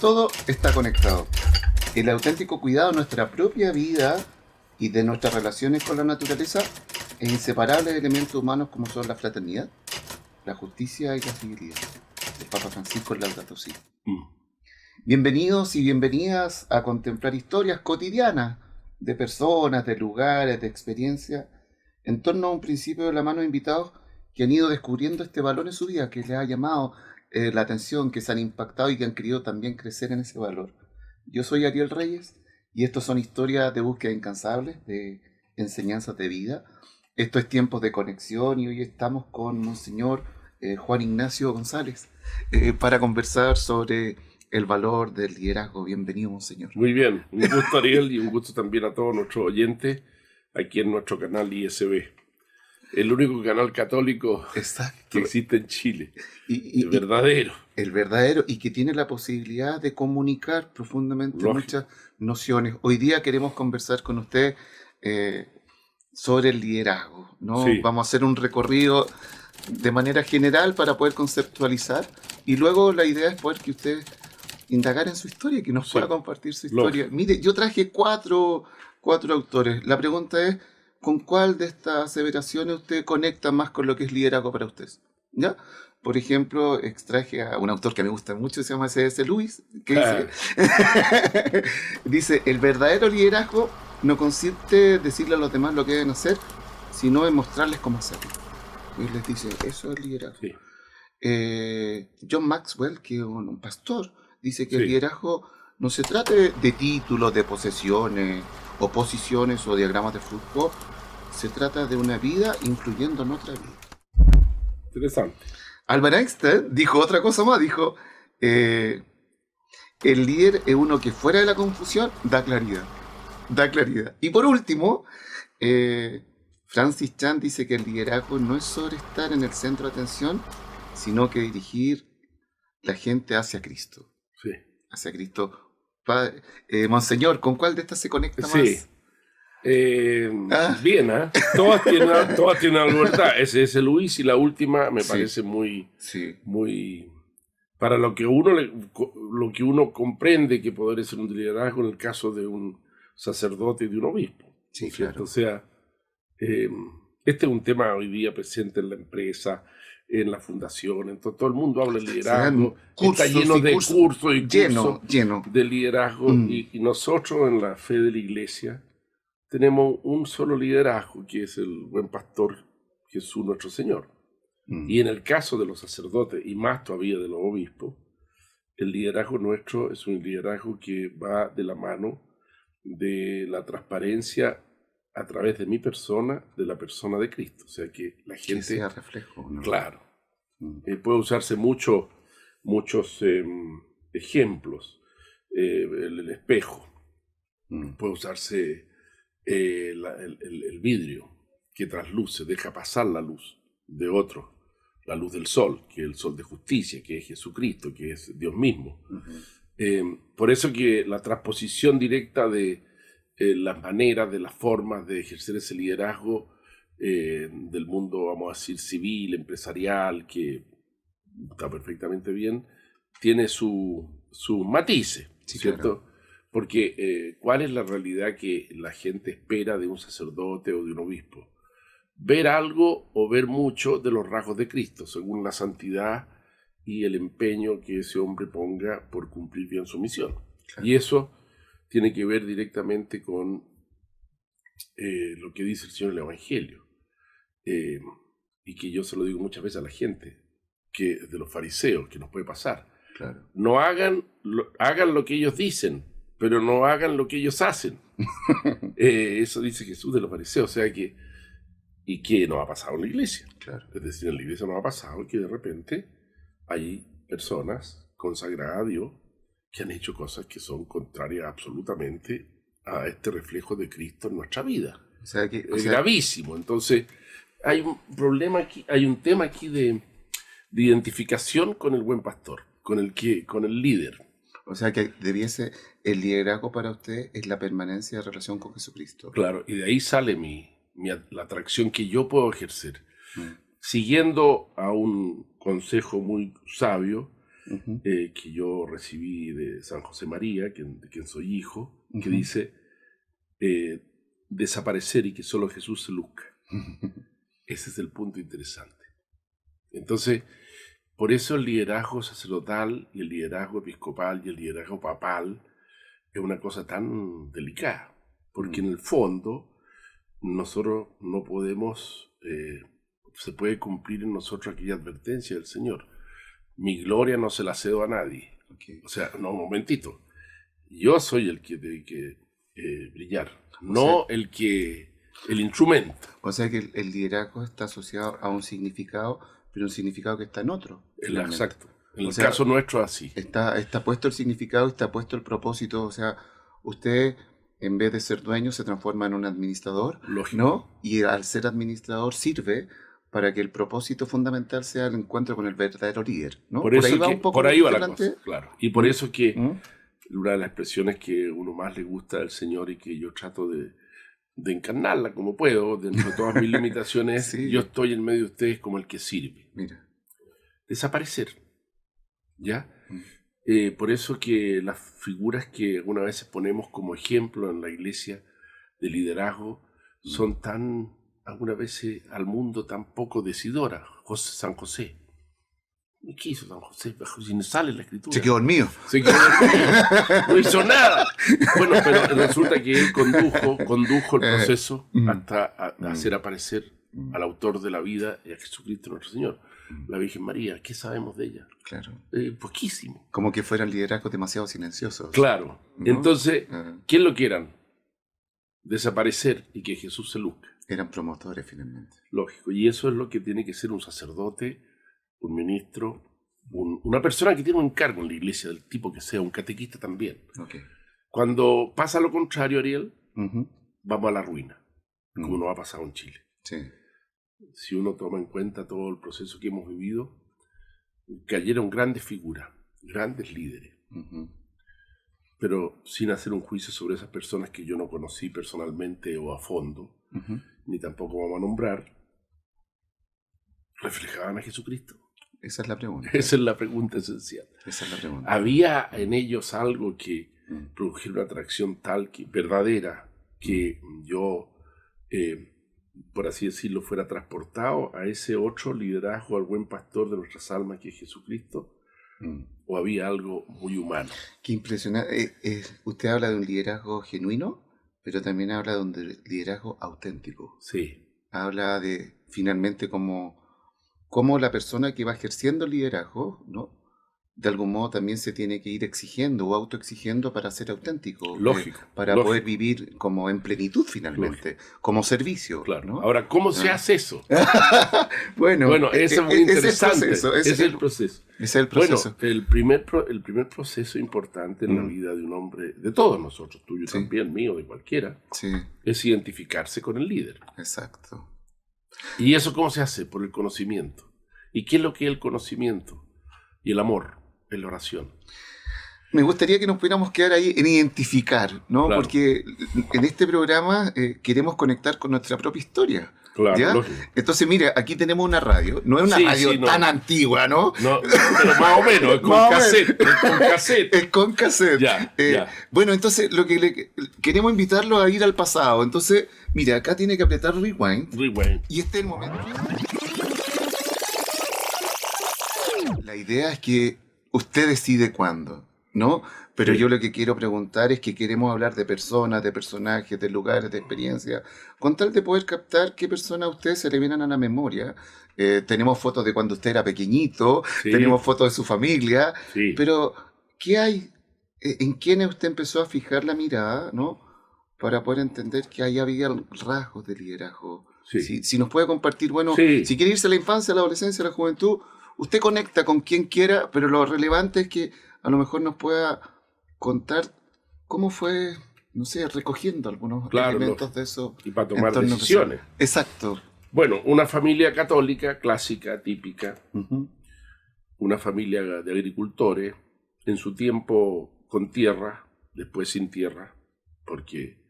Todo está conectado. El auténtico cuidado de nuestra propia vida y de nuestras relaciones con la naturaleza es inseparable de elementos humanos como son la fraternidad, la justicia y la civilidad. El Papa Francisco en Laudato Si. Bienvenidos y bienvenidas a contemplar historias cotidianas de personas, de lugares, de experiencias, en torno a un principio de la mano de invitados que han ido descubriendo este valor en su vida, que les ha llamado la atención, que se han impactado y que han querido también crecer en ese valor. Yo soy Ariel Reyes y estos son historias de búsqueda incansables, de enseñanzas de vida. Esto es Tiempos de Conexión y hoy estamos con Monseñor Juan Ignacio González para conversar sobre el valor del liderazgo. Bienvenido, Monseñor. Muy bien, un gusto, Ariel, y un gusto también a todos nuestros oyentes aquí en nuestro canal ISB. El único canal católico que existe en Chile. El verdadero. El verdadero, y que tiene la posibilidad de comunicar profundamente muchas nociones. Hoy día queremos conversar con usted sobre el liderazgo, ¿no? Sí. Vamos a hacer un recorrido de manera general para poder conceptualizar, y luego la idea es poder que usted indagar en su historia y que nos pueda compartir su historia. Mire, yo traje cuatro autores. La pregunta es, ¿con cuál de estas aseveraciones usted conecta más con lo que es liderazgo para usted? ¿Ya? Por ejemplo, extraje a un autor que me gusta mucho, se llama C.S. Lewis, que dice, el verdadero liderazgo no consiste en decirle a los demás lo que deben hacer, sino en mostrarles cómo hacerlo. Y les dice, eso es liderazgo. Sí. John Maxwell, que es un pastor, dice que el liderazgo no se trata de títulos, de posesiones, o posiciones o diagramas de flujo. Se trata de una vida influyendo en otra vida. Interesante. Albert Einstein dijo otra cosa más, dijo, el líder es uno que fuera de la confusión da claridad. Y por último, Francis Chan dice que el liderazgo no es sobre estar en el centro de atención, sino que dirigir la gente hacia Cristo. Sí. Hacia Cristo. Monseñor, ¿con cuál de estas se conecta más? Sí. Bien, ¿eh? Todas tienen algo de verdad. C.S. Lewis, y la última me parece muy para lo que uno comprende que podría ser un liderazgo en el caso de un sacerdote y de un obispo. Sí, ¿cierto? claro. O sea, este es un tema hoy día presente en la empresa, en la fundación, en todo el mundo habla de liderazgo, está lleno de cursos y lleno de liderazgo, y nosotros en la fe de la Iglesia tenemos un solo liderazgo, que es el buen pastor Jesús nuestro Señor. Y en el caso de los sacerdotes, y más todavía de los obispos, el liderazgo nuestro es un liderazgo que va de la mano de la transparencia a través de mi persona, de la persona de Cristo. O sea, que la gente... Que sea reflejo, ¿no? Claro. Puede usarse muchos ejemplos. El espejo. Puede usarse el vidrio, que trasluce, deja pasar la luz de otro. La luz del sol, que es el sol de justicia, que es Jesucristo, que es Dios mismo. Por eso que la transposición directa de las maneras, de las formas de ejercer ese liderazgo del mundo, vamos a decir, civil, empresarial, que está perfectamente bien, tiene sus matices, ¿cierto? Claro. Porque ¿cuál es la realidad que la gente espera de un sacerdote o de un obispo? Ver algo o ver mucho de los rasgos de Cristo, según la santidad y el empeño que ese hombre ponga por cumplir bien su misión. Claro. Y eso tiene que ver directamente con lo que dice el Señor en el Evangelio. Y que yo se lo digo muchas veces a la gente, que de los fariseos, que nos puede pasar. Claro. No hagan lo que ellos dicen, pero no hagan lo que ellos hacen. Eso dice Jesús de los fariseos. O sea que, ¿y qué nos ha pasado en la iglesia? Claro. Es decir, en la iglesia nos ha pasado que de repente hay personas consagradas a Dios que han hecho cosas que son contrarias absolutamente a este reflejo de Cristo en nuestra vida. O sea que, es gravísimo. Entonces, hay un problema aquí, hay un tema aquí de identificación con el buen pastor, con el líder. O sea que debiese, el liderazgo para usted es la permanencia de relación con Jesucristo. Claro, y de ahí sale la atracción que yo puedo ejercer. Siguiendo a un consejo muy sabio, que yo recibí de San José María, de quien soy hijo, que dice desaparecer y que solo Jesús se luzca. Ese es el punto interesante. Entonces, por eso el liderazgo sacerdotal y el liderazgo episcopal y el liderazgo papal es una cosa tan delicada, porque en el fondo nosotros no podemos, se puede cumplir en nosotros aquella advertencia del Señor. Mi gloria no se la cedo a nadie. Okay. O sea, no, un momentito. Yo soy el que debe que brillar, no el instrumento. O sea que el liderazgo está asociado a un significado, pero un significado que está en otro. Exacto. En el caso nuestro así. Está puesto el significado, está puesto el propósito. O sea, usted en vez de ser dueño se transforma en un administrador. Lógico. ¿No? Y al ser administrador sirve para que el propósito fundamental sea el encuentro con el verdadero líder, ¿no? Por ahí va un poco. Por ahí va la cosa, claro. Y por eso que una de las expresiones que uno más le gusta del Señor y que yo trato de encarnarla como puedo, dentro de todas mis limitaciones, sí. Yo estoy en medio de ustedes como el que sirve. Mira. Desaparecer, ¿ya? Por eso que las figuras que algunas veces ponemos como ejemplo en la iglesia de liderazgo son tan, algunas veces al mundo tan poco decidoras. San José. ¿Qué hizo San José? Si no sale en la escritura. Se quedó dormido. No hizo nada. Bueno, pero resulta que él condujo el proceso hasta hacer aparecer al autor de la vida y a Jesucristo nuestro Señor. La Virgen María, ¿qué sabemos de ella? Claro. Poquísimo. Como que fueran liderazgos demasiado silenciosos. Claro. ¿No? Entonces, ¿quién lo quieran? Desaparecer y que Jesús se luzca. Eran promotores finalmente. Lógico. Y eso es lo que tiene que ser un sacerdote, un ministro, una persona que tiene un encargo en la iglesia, del tipo que sea, un catequista también. Okay. Cuando pasa lo contrario, Ariel, vamos a la ruina, como nos ha pasado en Chile. Sí. Si uno toma en cuenta todo el proceso que hemos vivido, cayeron grandes figuras, grandes líderes, pero sin hacer un juicio sobre esas personas que yo no conocí personalmente o a fondo, ni tampoco vamos a nombrar, reflejaban a Jesucristo. Esa es la pregunta. Esa es la pregunta esencial. Esa es la pregunta. ¿Había en ellos algo que produjera una atracción tal, verdadera, que yo, por así decirlo, fuera transportado a ese otro liderazgo, al buen pastor de nuestras almas, que es Jesucristo? ¿O había algo muy humano? Qué impresionante. Usted habla de un liderazgo genuino, pero también habla de un liderazgo auténtico. Sí. Habla de, finalmente, como la persona que va ejerciendo el liderazgo, ¿no? De algún modo también se tiene que ir exigiendo o autoexigiendo para ser auténtico. Lógico. Para poder vivir como en plenitud finalmente, como servicio. Claro. ¿No? Ahora, ¿cómo se hace eso? Bueno, eso es muy interesante. Ese es el proceso. Ese es el proceso. Bueno, el primer proceso importante en la vida de un hombre, de todos nosotros, tuyo también, mío, de cualquiera, es identificarse con el líder. Exacto. ¿Y eso cómo se hace? Por el conocimiento. ¿Y qué es lo que es el conocimiento? Y el amor, en la oración. Me gustaría que nos pudiéramos quedar ahí en identificar, ¿no? Claro. Porque en este programa queremos conectar con nuestra propia historia. Claro, ¿ya? lógico. Entonces, mira, aquí tenemos una radio. No es una radio tan antigua, ¿no? No, pero más o menos, es con cassette. Es con cassette. Es con cassette. Ya. Bueno, entonces lo que queremos invitarlo a ir al pasado. Entonces, mira, acá tiene que apretar rewind. Y este es el momento. La idea es que usted decide cuándo, ¿no? Pero yo lo que quiero preguntar es que queremos hablar de personas, de personajes, de lugares, de experiencias, con tal de poder captar qué personas a ustedes se le vienen a la memoria. Tenemos fotos de cuando usted era pequeñito, tenemos fotos de su familia, pero ¿qué hay? ¿En quiénes usted empezó a fijar la mirada, ¿no? Para poder entender que ahí había rasgos de liderazgo. Si nos puede compartir, bueno, si quiere irse a la infancia, a la adolescencia, a la juventud, usted conecta con quien quiera, pero lo relevante es que a lo mejor nos pueda contar cómo fue, no sé, recogiendo algunos elementos de eso. Y para tomar decisiones. Exacto. Bueno, una familia católica, clásica, típica. Una familia de agricultores, en su tiempo con tierra, después sin tierra, porque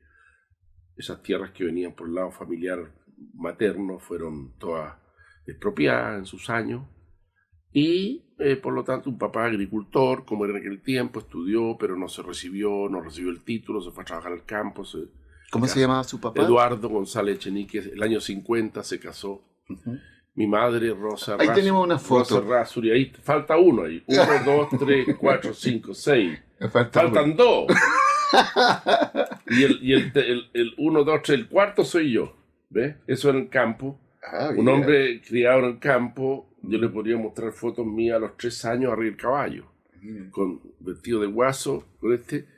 esas tierras que venían por el lado familiar materno fueron todas expropiadas en sus años. Y por lo tanto un papá agricultor, como era en aquel tiempo, estudió, pero no recibió el título, se fue a trabajar al campo. ¿Cómo se llamaba su papá? Eduardo González Echenique, el año 50 se casó. Mi madre, Rosa Ahí tenemos una foto. Rosa Rasuri, ahí falta uno ahí. 1, 2, 3, 4, 5, 6. Faltan 2. Y el 1, 2, 3, el cuarto soy yo. ¿Ves? Eso en el campo. Un hombre criado en el campo. Yo le podría mostrar fotos mías a los 3 años arriba del caballo. Con vestido de guaso.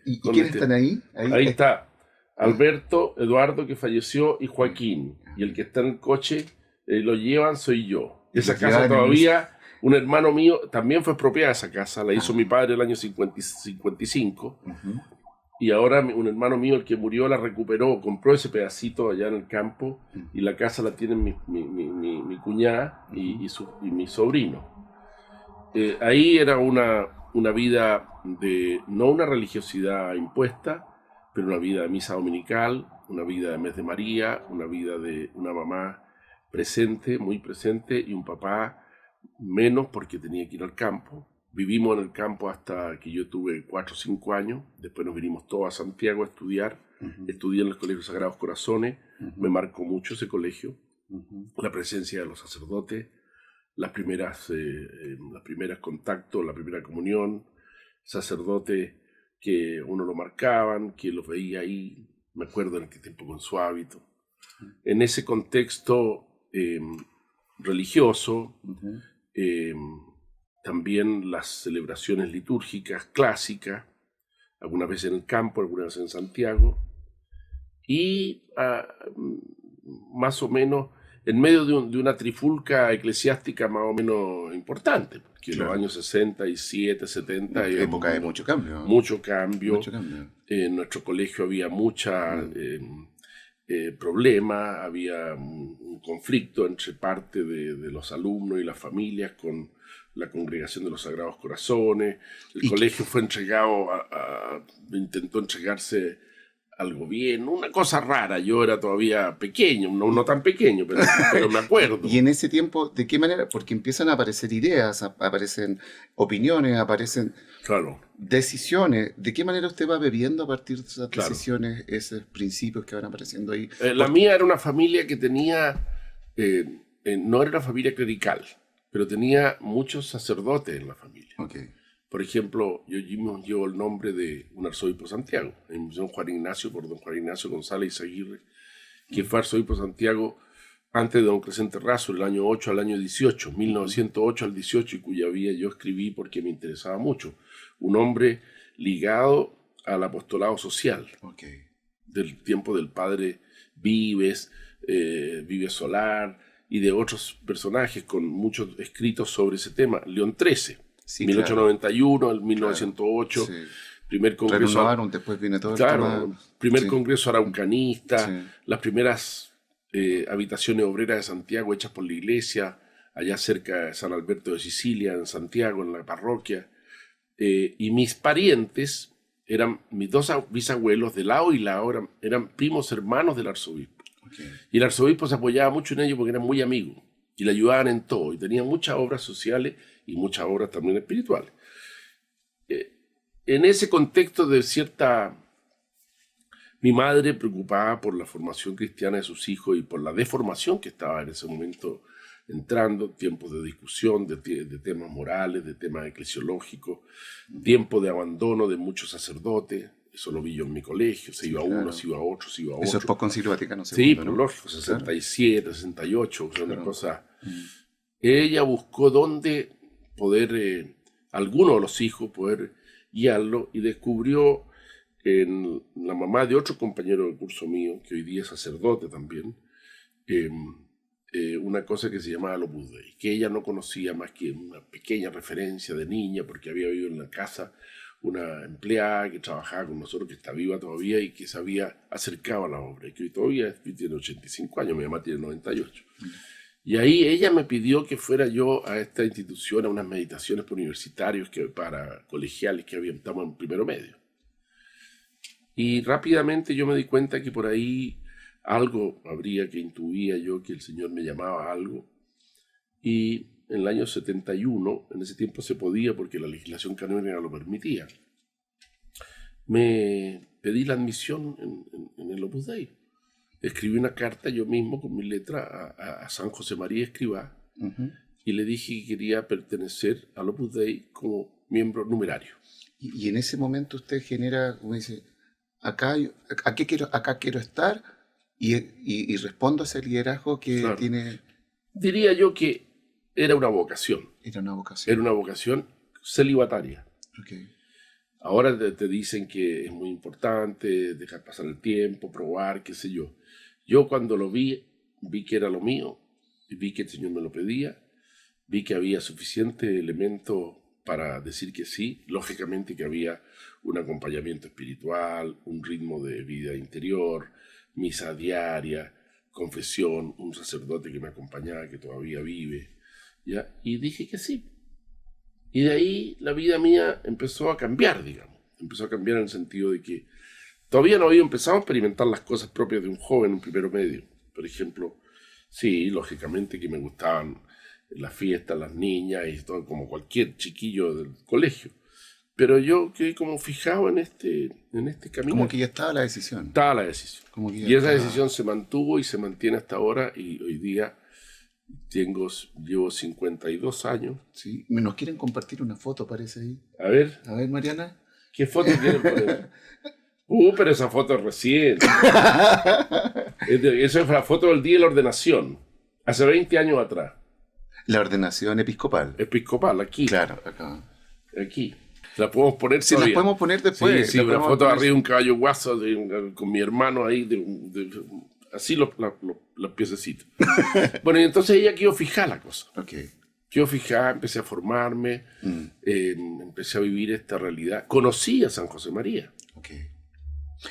¿Y quiénes están ahí? Ahí está Alberto, Eduardo, que falleció, y Joaquín. Y el que está en el coche, lo llevan, soy yo. Esa casa todavía, un hermano mío, también fue expropiada esa casa, la hizo mi padre el año 55. Y ahora un hermano mío, el que murió, la recuperó, compró ese pedacito allá en el campo, y la casa la tienen mi cuñada y mi sobrino. Ahí era una vida de, no una religiosidad impuesta, pero una vida de misa dominical, una vida de mes de María, una vida de una mamá presente, muy presente, y un papá menos porque tenía que ir al campo. Vivimos en el campo hasta que yo tuve 4 o 5 años, después nos vinimos todos a Santiago a estudiar. Estudié en el Colegio Sagrados Corazones, me marcó mucho ese colegio, la presencia de los sacerdotes, las primeras contactos, la primera comunión, sacerdotes que uno lo marcaban, que los veía ahí, me acuerdo en aquel tiempo con su hábito. En ese contexto religioso, también las celebraciones litúrgicas clásicas, algunas veces en el campo, algunas veces en Santiago, y más o menos en medio de una trifulca eclesiástica más o menos importante, porque en los años 67, 70... época de mucho cambio. Mucho cambio. En nuestro colegio había mucha problema, había un conflicto entre parte de los alumnos y las familias con la Congregación de los Sagrados Corazones. El colegio fue entregado, intentó entregarse al gobierno, una cosa rara. Yo era todavía pequeño, no tan pequeño, pero me acuerdo. Y en ese tiempo, ¿de qué manera? Porque empiezan a aparecer ideas, aparecen opiniones, aparecen decisiones. ¿De qué manera usted va bebiendo a partir de esas decisiones, esos principios que van apareciendo ahí? La mía era una familia que tenía, no era una familia clerical, pero tenía muchos sacerdotes en la familia. Por ejemplo, yo llevo el nombre de un arzobispo de Santiago, en don Juan Ignacio, por don Juan Ignacio González Aguirre, que fue arzobispo de Santiago antes de don Crescente Razo, del año 8 al año 18, 1908 al 18, y cuya vida yo escribí porque me interesaba mucho. Un hombre ligado al apostolado social, del tiempo del padre Vives, Vives Solar, y de otros personajes con muchos escritos sobre ese tema. León XIII. 1891, el 1908, primer congreso. Después viene todo el tema. Primer congreso araucanista, las primeras habitaciones obreras de Santiago hechas por la iglesia, allá cerca de San Alberto de Sicilia, en Santiago, en la parroquia. Y mis parientes eran, mis 2 bisabuelos de lado y lado, eran primos hermanos del arzobispo. Y el arzobispo se apoyaba mucho en ellos porque eran muy amigos y le ayudaban en todo, y tenían muchas obras sociales y muchas obras también espirituales. En ese contexto de mi madre, preocupada por la formación cristiana de sus hijos y por la deformación que estaba en ese momento entrando, tiempos de discusión, de temas morales, de temas eclesiológicos, tiempo de abandono de muchos sacerdotes. Eso lo vi yo en mi colegio, se iba uno, se iba otro, se iba otro. Eso es post Concilio Vaticano II. Sí, pero lógico, 67, 68, una cosa. Ella buscó dónde poder, alguno de los hijos, poder guiarlo, y descubrió en la mamá de otro compañero del curso mío, que hoy día es sacerdote también, una cosa que se llamaba los Opus Dei, que ella no conocía más que una pequeña referencia de niña, porque había vivido en la casa una empleada que trabajaba con nosotros, que está viva todavía y que se había acercado a la obra, y que hoy todavía tiene 85 años, mi mamá tiene 98. Y ahí ella me pidió que fuera yo a esta institución, a unas meditaciones para universitarios, para colegiales que estamos en primero medio. Y rápidamente yo me di cuenta que por ahí algo habría, que intuía yo que el Señor me llamaba a algo. Y en el año 71, en ese tiempo se podía porque la legislación canónica lo permitía, me pedí la admisión en el Opus Dei. Escribí una carta yo mismo con mi letra a San José María Escrivá y le dije que quería pertenecer al Opus Dei como miembro numerario. Y en ese momento usted genera, como dice, acá quiero estar y respondo a ese liderazgo que Claro. tiene... Diría yo que era una vocación. Era una vocación. Era una vocación celibataria. Okay. Ahora te dicen que es muy importante dejar pasar el tiempo, probar, qué sé yo. Yo cuando lo vi que era lo mío, y vi que el Señor me lo pedía, vi que había suficiente elemento para decir que sí, lógicamente que había un acompañamiento espiritual, un ritmo de vida interior, misa diaria, confesión, un sacerdote que me acompañaba, que todavía vive, ¿ya? Y dije que sí. Y de ahí la vida mía empezó a cambiar, digamos. Empezó a cambiar en el sentido de que todavía no había empezado a experimentar las cosas propias de un joven en primero medio. Por ejemplo, sí, lógicamente que me gustaban las fiestas, las niñas y todo, como cualquier chiquillo del colegio. Pero yo quedé como fijado en este camino. Como que ya estaba la decisión. Estaba la decisión. Como que ya Y esa estaba... decisión se mantuvo y se mantiene hasta ahora, y hoy día llevo 52 años. Sí. Nos quieren compartir una foto, parece ahí. A ver, Mariana. ¿qué foto quieren poner? Pero esa foto es reciente. Esa es la foto del día de la ordenación, hace 20 años atrás. La ordenación episcopal. Episcopal, aquí. Claro, acá. Aquí. La podemos poner Sí, todavía. las podemos poner después. Sí, una foto arriba de un caballo guaso con mi hermano ahí, así los piececitos. Bueno, y entonces ella quedó fijada la cosa. Okay. Quedó fijada, empecé a formarme, empecé a vivir esta realidad. Conocí a San José María. Okay.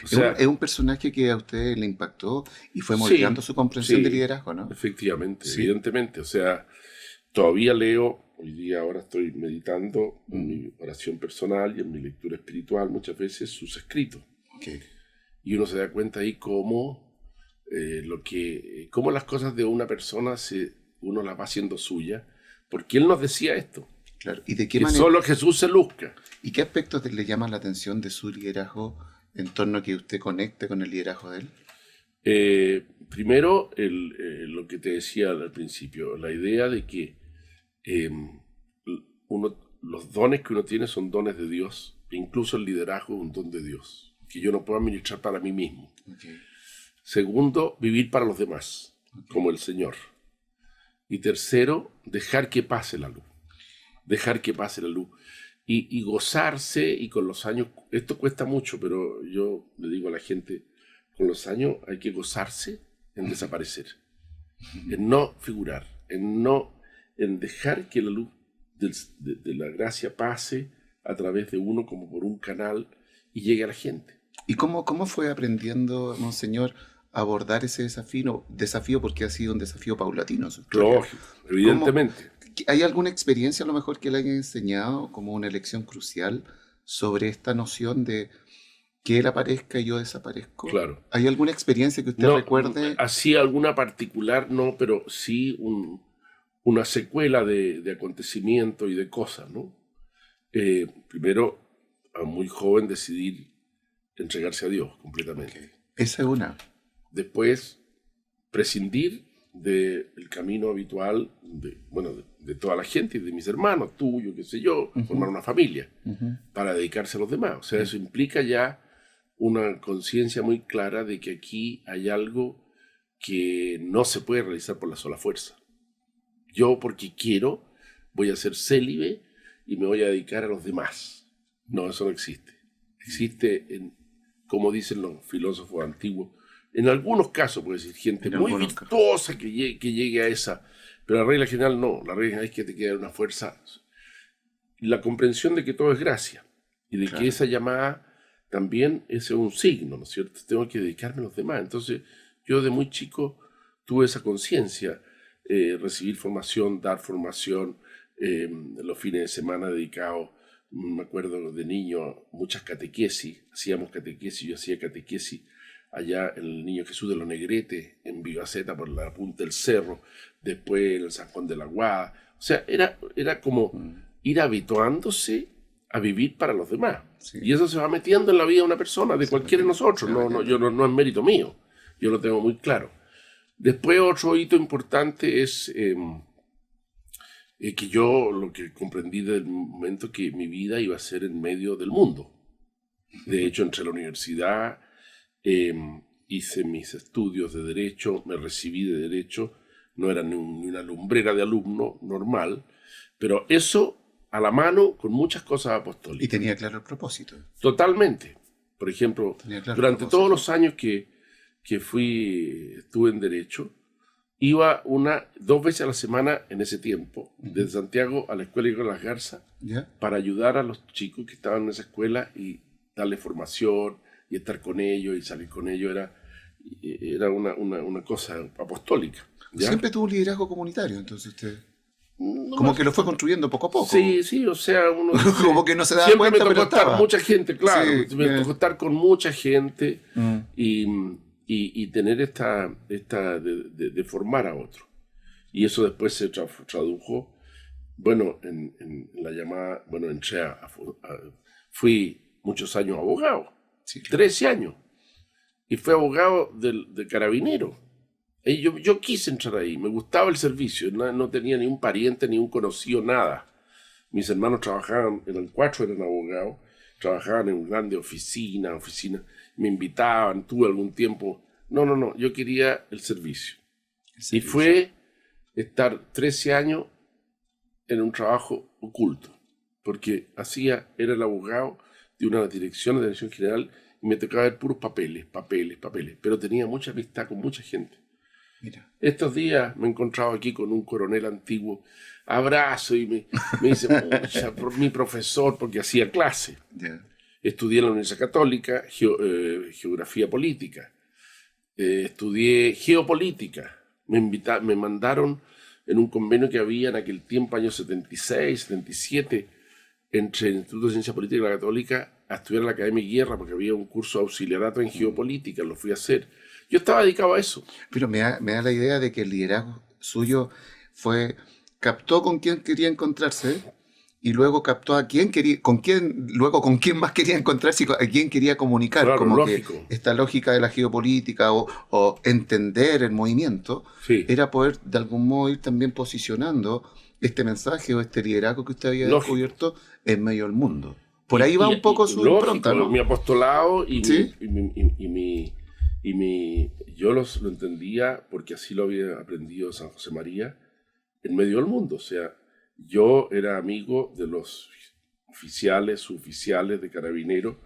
O sea, es un personaje que a usted le impactó y fue moldeando su comprensión de liderazgo, ¿no? Efectivamente, Sí. evidentemente. O sea, todavía leo, hoy día ahora estoy meditando en mi oración personal y en mi lectura espiritual muchas veces sus escritos. Okay. Y uno se da cuenta ahí cómo las cosas de una persona uno las va haciendo suya, porque él nos decía esto. Claro. ¿Y de qué que manera? Solo Jesús se luzca. ¿Y qué aspectos le llaman la atención de su liderazgo en torno a que usted conecte con el liderazgo de él? Primero, lo que te decía al principio, la idea de que los dones que uno tiene son dones de Dios, incluso el liderazgo es un don de Dios, que yo no puedo administrar para mí mismo. Okay. Segundo, vivir para los demás, como el Señor. Y tercero, dejar que pase la luz. Dejar que pase la luz. Y gozarse, y con los años, esto cuesta mucho, pero yo le digo a la gente, con los años hay que gozarse en desaparecer, en no figurar, en dejar que la luz de la gracia pase a través de uno como por un canal y llegue a la gente. ¿Y cómo fue aprendiendo, Monseñor, a abordar ese desafío porque ha sido un desafío paulatino? Lógico, evidentemente. ¿Hay alguna experiencia a lo mejor que le haya enseñado como una lección crucial sobre esta noción de que él aparezca y yo desaparezco? Claro. ¿Hay alguna experiencia que usted recuerde? Así alguna particular no, pero sí una secuela de acontecimientos y de cosas, ¿no? Primero, a muy joven decidir entregarse a Dios completamente. Okay. Esa es una. Después, prescindir del camino habitual de toda la gente, de mis hermanos, tuyo, qué sé yo, formar una familia para dedicarse a los demás. O sea, eso implica ya una conciencia muy clara de que aquí hay algo que no se puede realizar por la sola fuerza. Yo, porque quiero, voy a ser célibe y me voy a dedicar a los demás. No, eso no existe. Existe, como dicen los filósofos antiguos, en algunos casos, puede decir, gente muy virtuosa que llegue a esa, pero la regla general no. La regla general es que te queda una fuerza. La comprensión de que todo es gracia y de que esa llamada también es un signo, ¿no es cierto? Tengo que dedicarme a los demás. Entonces, yo de muy chico tuve esa conciencia, recibir formación, dar formación, los fines de semana dedicados, me acuerdo de niño, muchas catequesis, hacíamos catequesis, yo hacía catequesis allá en el Niño Jesús de los Negretes, en Vivaceta, por la punta del cerro, después en el San Juan de la Guada. O sea, era como ir habituándose a vivir para los demás. Sí. Y eso se va metiendo en la vida de una persona, de cualquiera de nosotros. No es mérito mío, yo lo tengo muy claro. Después otro hito importante es que yo lo que comprendí desde el momento que mi vida iba a ser en medio del mundo. De hecho, entré a la universidad, hice mis estudios de Derecho, me recibí de Derecho, no era ni una lumbrera de alumno normal, pero eso a la mano con muchas cosas apostólicas. Y tenía claro el propósito. Totalmente. Por ejemplo, durante todos los años que estuve en Derecho, iba 2 veces a la semana en ese tiempo, desde Santiago a la escuela de Las Garzas, para ayudar a los chicos que estaban en esa escuela y darle formación y estar con ellos y salir con ellos. Era una cosa apostólica. ¿Ya? Siempre tuvo un liderazgo comunitario, entonces usted... Como que lo fue construyendo poco a poco. Sí, o sea, uno como que no se daba siempre cuenta, me tocó estar mucha gente, claro, sí, me tocó estar con mucha gente y tener esta de formar a otro. Y eso después se tradujo, bueno, en la llamada, bueno, fui muchos años abogado, sí, claro. 13 años, y fui abogado de carabinero. Yo quise entrar ahí, me gustaba el servicio, no tenía ni un pariente, ni un conocido, nada. Mis hermanos trabajaban, eran 4, eran abogados, trabajaban en grandes oficinas, me invitaban, tuve algún tiempo. No, yo quería el servicio. Y fue estar 13 años en un trabajo oculto, porque era el abogado de una dirección general y me tocaba ver puros papeles, pero tenía mucha amistad con mucha gente. Mira. Estos días me he encontrado aquí con un coronel antiguo, abrazo y me dice, por mi profesor, porque hacía clase. Yeah. Estudié en la Universidad Católica, geografía política, estudié geopolítica, me mandaron en un convenio que había en aquel tiempo, años 76, 77, entre el Instituto de Ciencia Política y la Católica, a estudiar en la Academia de Guerra, porque había un curso de auxiliarato en geopolítica, lo fui a hacer. Yo estaba dedicado a eso. Pero me da la idea de que el liderazgo suyo captó con quién quería encontrarse y luego captó a quién quería, con quién más quería encontrarse y a quién quería comunicar. Claro, como lógico. Que esta lógica de la geopolítica o entender el movimiento, sí, era poder de algún modo ir también posicionando este mensaje o este liderazgo que usted había descubierto en medio del mundo. Por ahí va un poco su impronta, ¿no? Mi apostolado y ¿sí? Yo lo entendía porque así lo había aprendido San José María en medio del mundo. O sea, yo era amigo de los oficiales, suboficiales de carabineros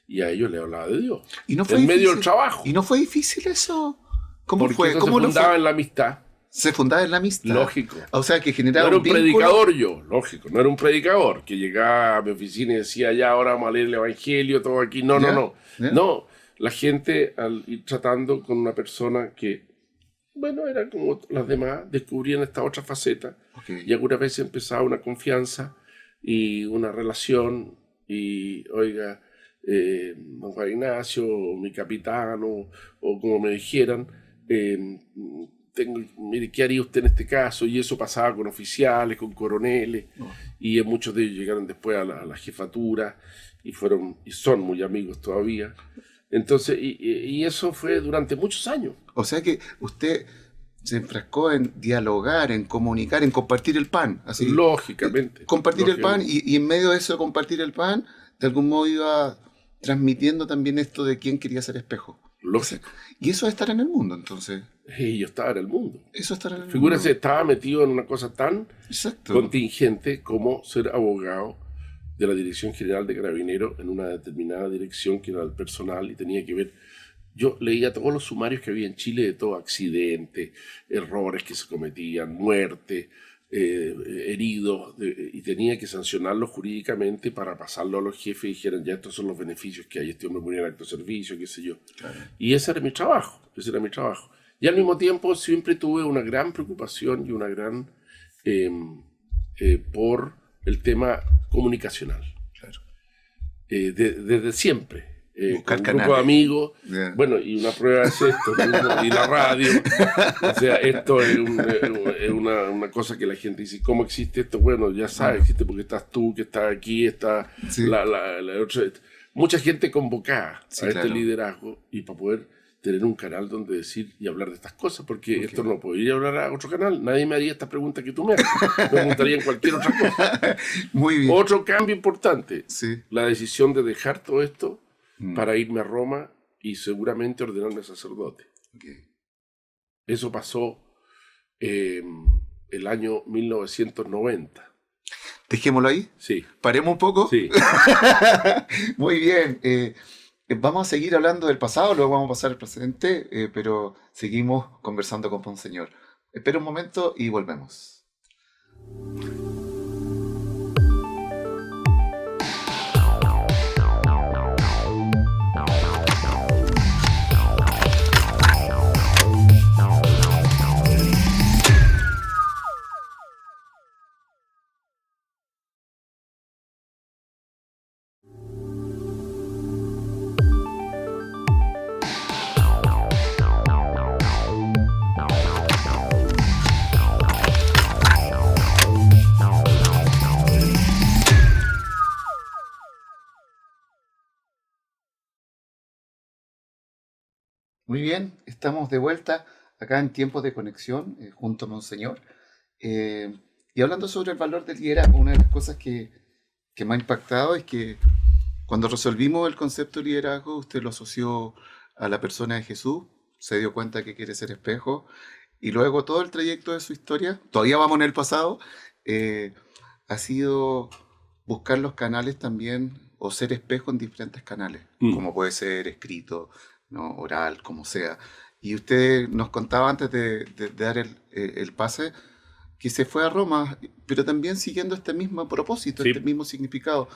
y a ellos les hablaba de Dios. ¿Y no fue en difícil? Medio del trabajo. ¿Y no fue difícil eso? ¿Cómo porque fue? Eso ¿Cómo se fundaba en la amistad. Se fundaba en la amistad. Lógico. O sea, que generaba no era un vínculo. predicador yo, lógico. No era un predicador que llegaba a mi oficina y decía, ya ahora vamos a leer el Evangelio, todo aquí. No. No, la gente al ir tratando con una persona que, bueno, era como las demás, descubrían esta otra faceta. Okay. Y algunas veces empezaba una confianza y una relación y, oiga, don Juan Ignacio, mi capitán, o como me dijeran, mire, ¿qué haría usted en este caso? Y eso pasaba con oficiales, con coroneles, y muchos de ellos llegaron después a la jefatura y son muy amigos todavía. Entonces, y eso fue durante muchos años. O sea que usted se enfrascó en dialogar, en comunicar, en compartir el pan. Así, lógicamente. Compartir el pan y en medio de eso, compartir el pan, de algún modo iba transmitiendo también esto de quién quería ser espejo. Lógico. Y eso es estar en el mundo, entonces. Sí, yo estaba en el mundo. Eso es estar en el mundo. Figúrese, estaba metido en una cosa tan exacto, contingente como ser abogado de la Dirección General de Carabineros en una determinada dirección que era el personal y tenía que ver. Yo leía todos los sumarios que había en Chile de todo accidente, errores que se cometían, muerte, heridos, y tenía que sancionarlos jurídicamente para pasarlo a los jefes y dijeran, ya estos son los beneficios que hay, este hombre murió en acto de servicio, qué sé yo. Claro. Y ese era mi trabajo. Y al mismo tiempo siempre tuve una gran preocupación y una gran por el tema comunicacional. Claro. Desde siempre. Buscar con un canales. grupo de amigos. Yeah. Bueno, y una prueba es esto, ¿no? Y la radio. O sea, esto es una cosa que la gente dice, ¿cómo existe esto? Bueno, ya sabes, existe porque estás tú, que estás aquí, está Sí. la otra. Mucha gente convocada Sí, a este claro. liderazgo y para poder tener un canal donde decir y hablar de estas cosas, porque esto no podría hablar a otro canal. Nadie me haría esta pregunta que tú me haces. Me preguntaría en cualquier otra cosa. Muy bien. Otro cambio importante, Sí. la decisión de dejar todo esto para irme a Roma y seguramente ordenarme sacerdote. Okay. Eso pasó el año 1990. Dejémoslo ahí. Sí. Paremos un poco. Sí. Muy bien. Vamos a seguir hablando del pasado, luego vamos a pasar al presente, pero seguimos conversando con Monseñor. Espera un momento y volvemos. Muy bien, estamos de vuelta acá en Tiempos de Conexión junto a Monseñor. Y hablando sobre el valor del liderazgo, una de las cosas que me ha impactado es que cuando resolvimos el concepto de liderazgo, usted lo asoció a la persona de Jesús, se dio cuenta que quiere ser espejo, y luego todo el trayecto de su historia, todavía vamos en el pasado, ha sido buscar los canales también, o ser espejo en diferentes canales, como puede ser escrito, ¿no? Oral, como sea. Y usted nos contaba antes de dar el pase que se fue a Roma, pero también siguiendo este mismo propósito, este mismo significado.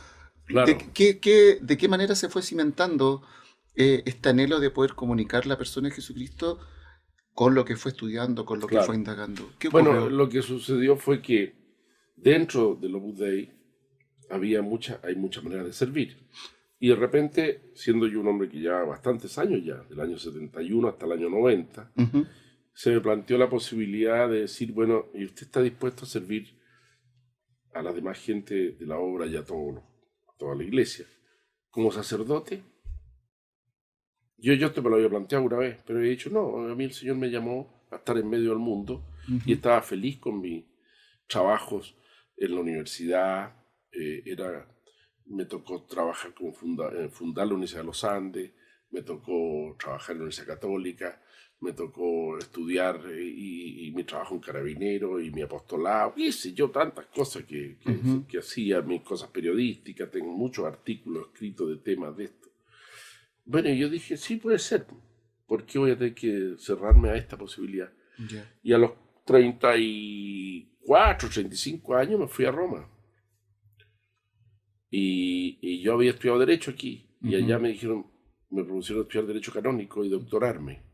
Claro. ¿De qué manera se fue cimentando este anhelo de poder comunicar la persona de Jesucristo con lo que fue estudiando, con lo que fue indagando? ¿Qué ocurrió? Bueno, lo que sucedió fue que dentro del Opus Dei hay muchas maneras de servir. Y de repente, siendo yo un hombre que lleva bastantes años ya, del año 71 hasta el año 90, se me planteó la posibilidad de decir, bueno, ¿y usted está dispuesto a servir a la demás gente de la obra y a toda la iglesia como sacerdote? Yo te me lo había planteado una vez, pero he dicho, no, a mí el Señor me llamó a estar en medio del mundo y estaba feliz con mis trabajos en la universidad. Me tocó trabajar como fundar la Universidad de los Andes, me tocó trabajar en la Universidad Católica, me tocó estudiar y mi trabajo en Carabinero y mi apostolado, y sé yo, tantas cosas que hacía, mis cosas periodísticas, tengo muchos artículos escritos de temas de esto. Bueno, yo dije, sí, puede ser, ¿por qué voy a tener que cerrarme a esta posibilidad? Yeah. Y a los 34, 35 años me fui a Roma. Y yo había estudiado Derecho aquí, y allá me propusieron estudiar Derecho Canónico y doctorarme.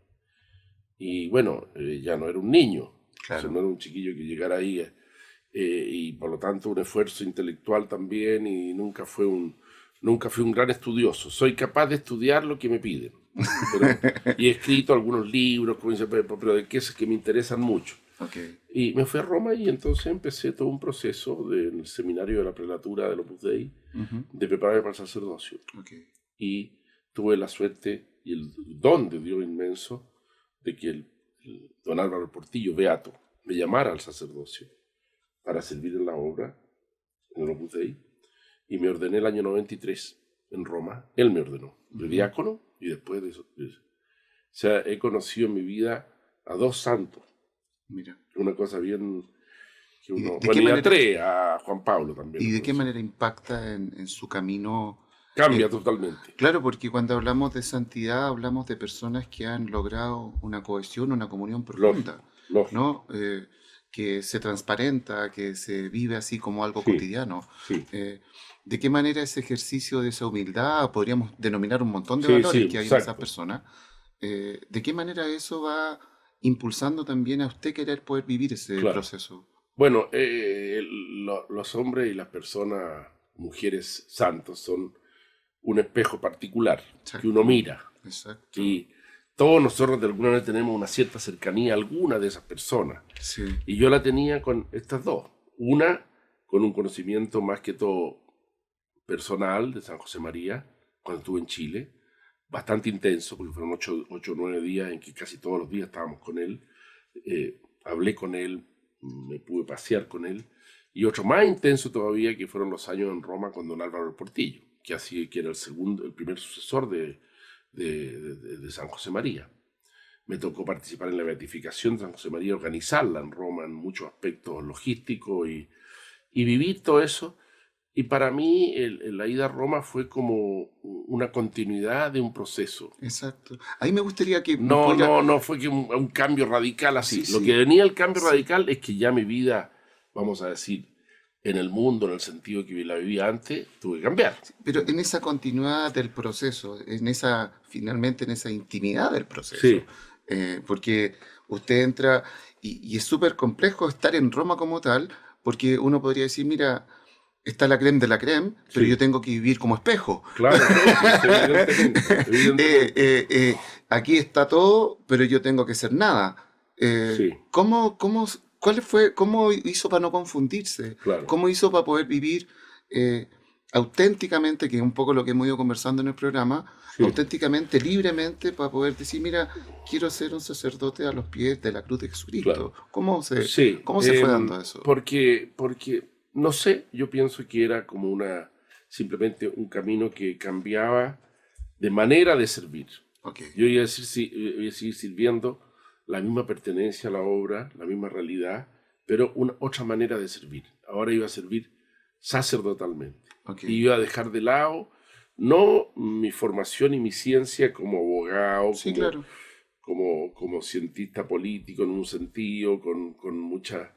Y bueno, ya no era un niño, claro. O sea, no era un chiquillo que llegara ahí, y por lo tanto un esfuerzo intelectual también, y nunca fui un gran estudioso. Soy capaz de estudiar lo que me piden. Y he escrito algunos libros, pero de cosas que me interesan mucho. Okay. Y me fui a Roma y entonces empecé todo un proceso en el seminario de la prelatura del Opus Dei de prepararme para el sacerdocio. Okay. Y tuve la suerte y el don de Dios inmenso de que el don Álvaro Portillo, beato, me llamara al sacerdocio para servir en la obra, en el Opus Dei, y me ordené el año 93 en Roma. Él me ordenó de diácono y después de eso. O sea, he conocido en mi vida a 2 santos. Mira. Una cosa bien que uno... Bueno, y a 3, a Juan Pablo también. ¿Y de qué manera impacta en su camino? Cambia totalmente. Claro, porque cuando hablamos de santidad, hablamos de personas que han logrado una cohesión, una comunión profunda, ¿no? Que se transparenta, que se vive así como algo cotidiano. Sí. ¿De qué manera ese ejercicio de esa humildad, podríamos denominar un montón de valores que hay en esas personas, de qué manera eso va impulsando también a usted querer poder vivir ese proceso? Bueno, los hombres y las personas, mujeres santos, son un espejo particular Exacto. que uno mira. Exacto. Y todos nosotros de alguna manera tenemos una cierta cercanía a alguna de esas personas. Sí. Y yo la tenía con estas dos. Una, con un conocimiento más que todo personal de San José María, cuando estuve en Chile, bastante intenso, porque fueron 8 o 9 días en que casi todos los días estábamos con él. Hablé con él, me pude pasear con él. Y otro más intenso todavía, que fueron los años en Roma con don Álvaro del Portillo, que era el primer sucesor de San José María. Me tocó participar en la beatificación de San José María, organizarla en Roma en muchos aspectos logísticos y vivir todo eso. Y para mí la ida a Roma fue como una continuidad de un proceso. Exacto. Ahí me gustaría que... No fue que un cambio radical así. Sí, Lo sí. que venía el cambio radical es que ya mi vida, vamos a decir, en el mundo, en el sentido que la vivía antes, tuve que cambiar. Pero en esa continuidad del proceso, finalmente en esa intimidad del proceso, Sí. Porque usted entra y es súper complejo estar en Roma como tal, porque uno podría decir, mira, está la crème de la crème, pero Sí. yo tengo que vivir como espejo. Claro, evidentemente. Aquí está todo, pero yo tengo que ser nada. Sí. ¿Cómo hizo para no confundirse? Claro. ¿Cómo hizo para poder vivir auténticamente, que es un poco lo que hemos ido conversando en el programa, Sí. auténticamente, libremente, para poder decir, mira, quiero ser un sacerdote a los pies de la cruz de Jesucristo? Claro. ¿Cómo se Sí, fue dando eso? Porque, no sé, yo pienso que era como simplemente un camino que cambiaba de manera de servir. Okay. Yo iba a seguir sirviendo la misma pertenencia a la obra, la misma realidad, pero otra manera de servir. Ahora iba a servir sacerdotalmente. Okay. Y iba a dejar de lado no mi formación y mi ciencia como abogado, sí, claro, como cientista político en un sentido, con muchas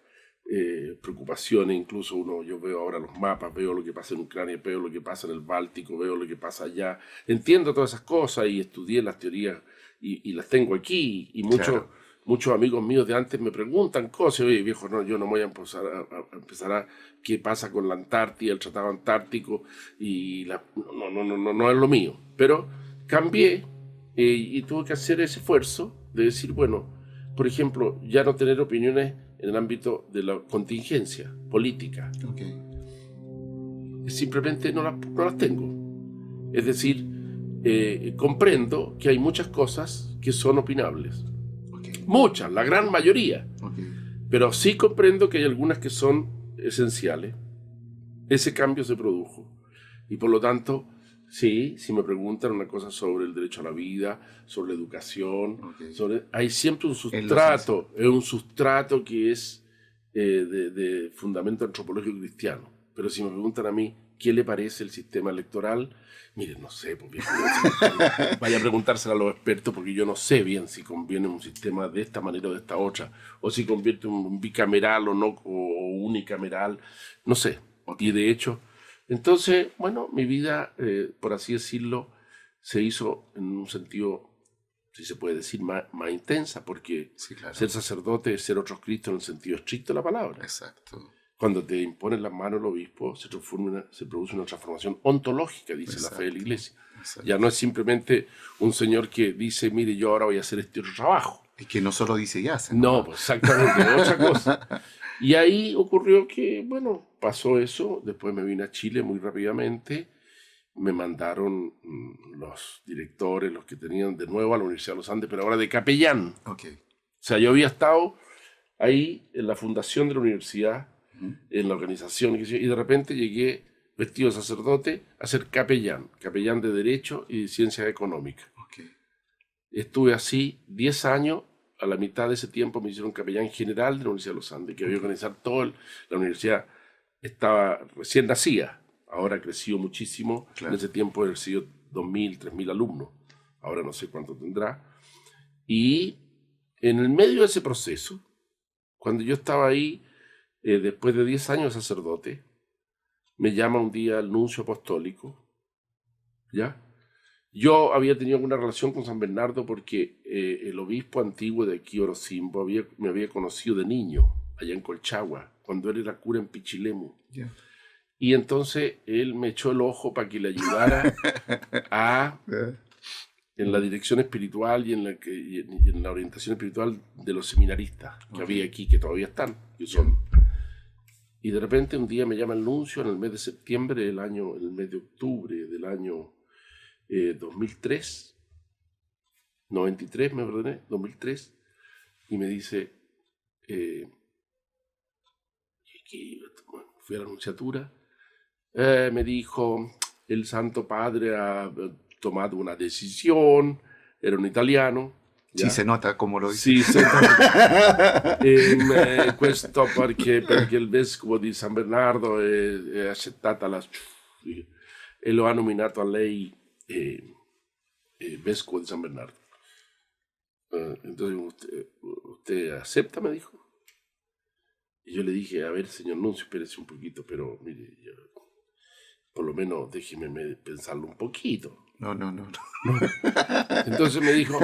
preocupaciones. Incluso yo veo ahora los mapas, veo lo que pasa en Ucrania, veo lo que pasa en el Báltico, veo lo que pasa allá. Entiendo todas esas cosas y estudié las teorías y las tengo aquí. Y muchos amigos míos de antes me preguntan cosas. Oye, viejo, no, yo no voy a empezar a qué pasa con la Antártida, el Tratado Antártico, y no es lo mío. Pero cambié y tuve que hacer ese esfuerzo de decir, bueno, por ejemplo, ya no tener opiniones en el ámbito de la contingencia política. Okay. Simplemente no las tengo. Es decir, comprendo que hay muchas cosas que son opinables. Okay. Muchas, la gran mayoría. Okay. Pero sí comprendo que hay algunas que son esenciales. Ese cambio se produjo. Y por lo tanto, sí, si me preguntan una cosa sobre el derecho a la vida, sobre la educación, hay siempre un sustrato, que es de fundamento antropológico cristiano. Pero si me preguntan a mí, ¿qué le parece el sistema electoral? Miren, no sé, porque vaya a preguntárselo a los expertos, porque yo no sé bien si conviene un sistema de esta manera o de esta otra, o si convierte un bicameral o no, o unicameral, no sé. Y de hecho, entonces, bueno, mi vida, por así decirlo, se hizo en un sentido, si se puede decir, más intensa, porque sí, claro, ser sacerdote es ser otro Cristo en el sentido estricto de la palabra. Exacto. Cuando te imponen las manos el obispo, se produce una transformación ontológica, dice la fe de la Iglesia. Exacto. Ya no es simplemente un señor que dice, mire, yo ahora voy a hacer este otro trabajo. Es que no solo dice y hace. No, pues exactamente, otra cosa. Y ahí ocurrió que, bueno, pasó eso, después me vine a Chile muy rápidamente, me mandaron los directores, los que tenían de nuevo a la Universidad de los Andes, pero ahora de capellán. Okay. O sea, yo había estado ahí en la fundación de la universidad, en la organización, y de repente llegué vestido de sacerdote a ser capellán de Derecho y de Ciencias Económicas. Okay. Estuve así 10 años. A la mitad de ese tiempo me hicieron capellán general de la Universidad de los Andes, que había organizado todo. La universidad estaba recién nacida, ahora creció muchísimo. Claro. En ese tiempo he sido 2.000, 3.000 alumnos, ahora no sé cuánto tendrá. Y en el medio de ese proceso, cuando yo estaba ahí, después de 10 años de sacerdote, me llama un día el nuncio apostólico, ¿ya? Yo había tenido alguna relación con San Bernardo porque el obispo antiguo de aquí, Orocimbo, me había conocido de niño, allá en Colchagua, cuando él era cura en Pichilemu. Yeah. Y entonces él me echó el ojo para que le ayudara en la dirección espiritual y en la orientación espiritual de los seminaristas que había aquí, que todavía están, que son. Y de repente un día me llama el nuncio en el mes de septiembre el mes de octubre del año 2003, 93, me ordené, 2003, y me dice, fui a la nunciatura, me dijo, el Santo Padre ha tomado una decisión, era un italiano. ¿Ya? Sí, se nota como lo dice. Sì, questo perché il vescovo di San Bernardo è accettata e lo ha nominato a lei vescovo di San Bernardo. Entonces, ¿usted acepta? Me dijo. Y yo le dije, a ver, señor Nuncio, espérese un poquito, pero mire, por lo menos déjeme pensarlo un poquito. No. Entonces me dijo,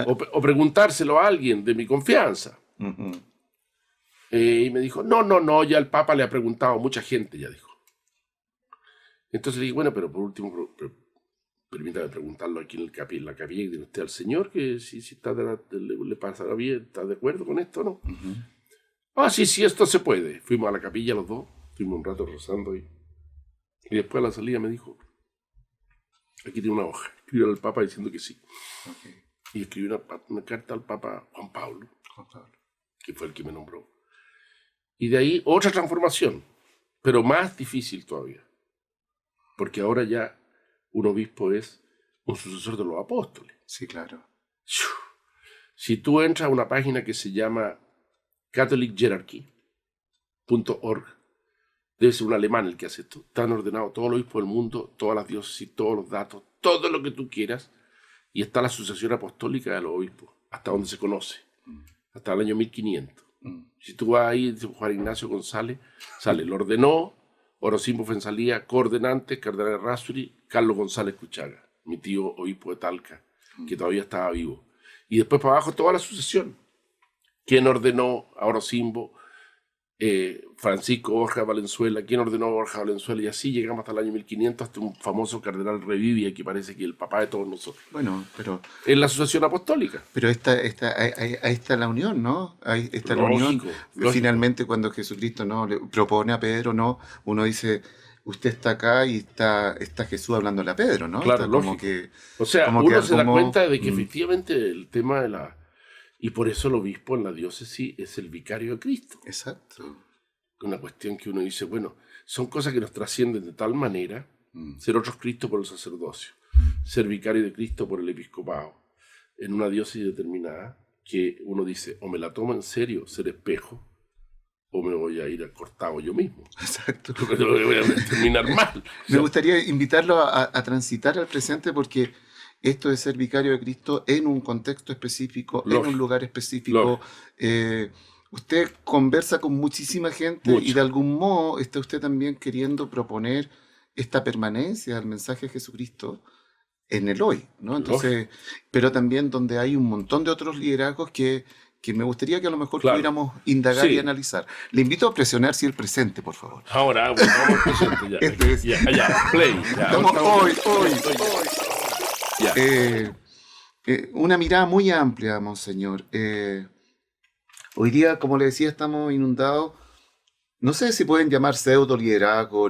o preguntárselo a alguien de mi confianza. Y me dijo, no, ya el Papa le ha preguntado a mucha gente, ya dijo. Entonces le dije, bueno, pero por último, permítame preguntarlo aquí en la capilla, y diga usted al Señor que si está le pasará bien, ¿está de acuerdo con esto o no? Sí, esto se puede. Fuimos a la capilla los dos, estuvimos un rato rezando y después a la salida me dijo, aquí tiene una hoja, escribió al Papa diciendo que sí. Y escribí una carta al Papa Juan Pablo, que fue el que me nombró. Y de ahí otra transformación, pero más difícil todavía, porque ahora ya un obispo es un sucesor de los apóstoles. Sí, claro. Si tú entras a una página que se llama catholicjerarchy.org, debe ser un alemán el que hace esto. Están ordenados todos los obispos del mundo, todas las diócesis, todos los datos, todo lo que tú quieras. Y está la sucesión apostólica de los obispos, hasta donde se conoce, hasta el año 1500. Si tú vas ahí, Juan Ignacio González, sale, lo ordenó Orosimbo Fensalía, coordenante, Cardenal Errázuriz, Carlos González Cuchaga, mi tío obispo de Talca, que todavía estaba vivo. Y después para abajo toda la sucesión. ¿Quién ordenó a Orosimbo? Francisco Borja Valenzuela, ¿quién ordenó a Borja Valenzuela? Y así llegamos hasta el año 1500, hasta un famoso cardenal Revivia, que parece que el papá de todos nosotros. Bueno, pero... Es la sucesión apostólica. Pero ahí está la unión, ¿no? Ahí está la unión. Lógico. Finalmente, cuando Jesucristo no le propone a Pedro, no, uno dice, usted está acá y está Jesús hablándole a Pedro, ¿no? Claro, lógico. O sea, uno se da cuenta de que efectivamente el tema de la... Y por eso el obispo en la diócesis es el vicario de Cristo. Exacto. Una cuestión que uno dice, bueno, son cosas que nos trascienden de tal manera, ser otros Cristo por el sacerdocio, ser vicario de Cristo por el episcopado, en una diócesis determinada, que uno dice, o me la tomo en serio ser espejo, o me voy a ir al cortado yo mismo. Exacto. Pero voy a terminar mal. Me gustaría invitarlo a transitar al presente, porque esto de ser vicario de Cristo en un contexto específico, en un lugar específico, usted conversa con muchísima gente. Y de algún modo está usted también queriendo proponer esta permanencia del mensaje de Jesucristo en el hoy, ¿no? Entonces, pero también donde hay un montón de otros liderazgos que me gustaría que a lo mejor pudiéramos indagar y analizar. Le invito a presionar el presente, por favor. Ahora, bueno, vamos al presente ya. Play. Estamos hoy. Una mirada muy amplia, Monseñor. Hoy día, como le decía, estamos inundados, no sé si pueden llamar pseudo liderazgo,